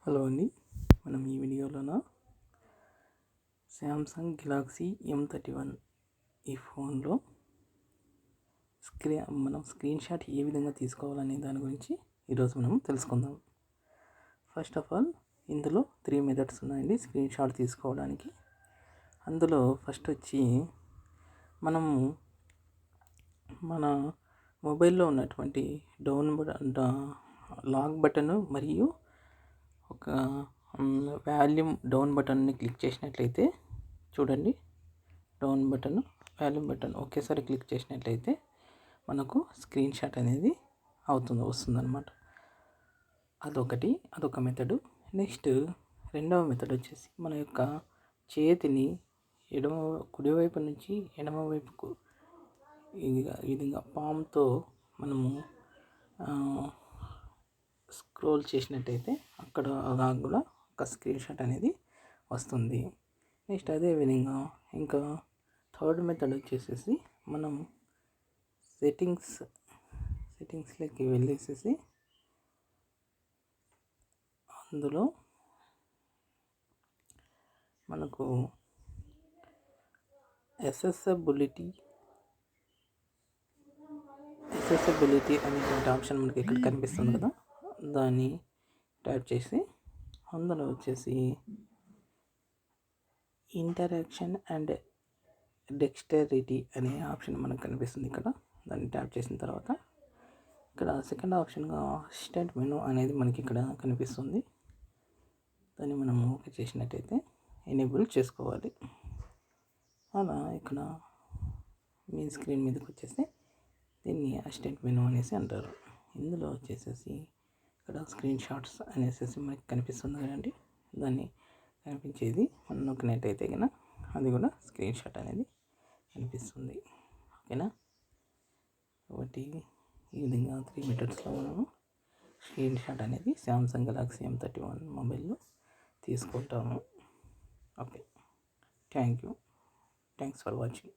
Hello అండి. మనం ఈ వీడియోలోన శాంసంగ్ గెలాక్సీ M31 ఈ ఫోన్లో మనం స్క్రీన్ షాట్ ఏ విధంగా తీసుకోవాలనే దాని గురించి ఈరోజు మనం తెలుసుకుందాం. ఫస్ట్ ఆఫ్ ఆల్ ఇందులో 3 మెథడ్స్ ఉన్నాయండి స్క్రీన్ షాట్ తీసుకోవడానికి. అందులో ఫస్ట్ వచ్చి మనము మన మొబైల్లో ఉన్నటువంటి లాక్ బటన్ మరియు ఒక వాల్యూమ్ డౌన్ బటన్ని క్లిక్ చేసినట్లయితే చూడండి, వాల్యూమ్ బటన్ ఒకేసారి క్లిక్ చేసినట్లయితే మనకు స్క్రీన్ షాట్ అనేది వస్తుందన్నమాట. అదొక మెథడు. నెక్స్ట్ రెండవ మెథడ్ వచ్చేసి మన యొక్క చేతిని కుడివైపు నుంచి ఎడమ వైపుకు ఈ విధంగా పామ్తో మనము స్క్రోల్ చేసినట్టయితే అక్కడ అలా కూడా ఒక స్క్రీన్ షాట్ అనేది వస్తుంది. నెక్స్ట్ అదే విధంగా ఇంకా థర్డ్ మెథడ్ వచ్చేసేసి మనం సెట్టింగ్స్లోకి వెళ్ళేసేసి అందులో మనకు ఎక్సెసిబిలిటీ అనేటువంటి ఆప్షన్ మనకి ఇక్కడ కనిపిస్తుంది కదా, దాన్ని ట్యాప్ చేసి అందులో వచ్చేసి ఇంటరాక్షన్ అండ్ డెక్స్టరిటీ అనే ఆప్షన్ మనకు కనిపిస్తుంది ఇక్కడ. దాన్ని ట్యాప్ చేసిన తర్వాత ఇక్కడ సెకండ్ ఆప్షన్గా అసిస్టెంట్ మెనూ అనేది మనకి ఇక్కడ కనిపిస్తుంది. దాన్ని మనం ఓకే చేసినట్టయితే ఎనేబుల్ చేసుకోవాలి. అలా ఇక్కడ మెయిన్ స్క్రీన్ మీదకి వచ్చేసి దీన్ని అసిస్టెంట్ మెనూ అనేసి అంటారు. ఇందులో వచ్చేసేసి ఇక్కడ స్క్రీన్ షాట్స్ అనేసి మనకి కనిపిస్తుంది కదండి, దాన్ని కనిపించేది మనం నొక్కినట్టయితే కనుక అది కూడా స్క్రీన్ షాట్ అనేది కనిపిస్తుంది. ఓకేనా. కాబట్టి ఈ విధంగా 3 మెథడ్స్లో మనము స్క్రీన్ షాట్ అనేది శాంసంగ్ గెలాక్సీ M31 మొబైల్లో తీసుకుంటాము. Okay, thanks for watching.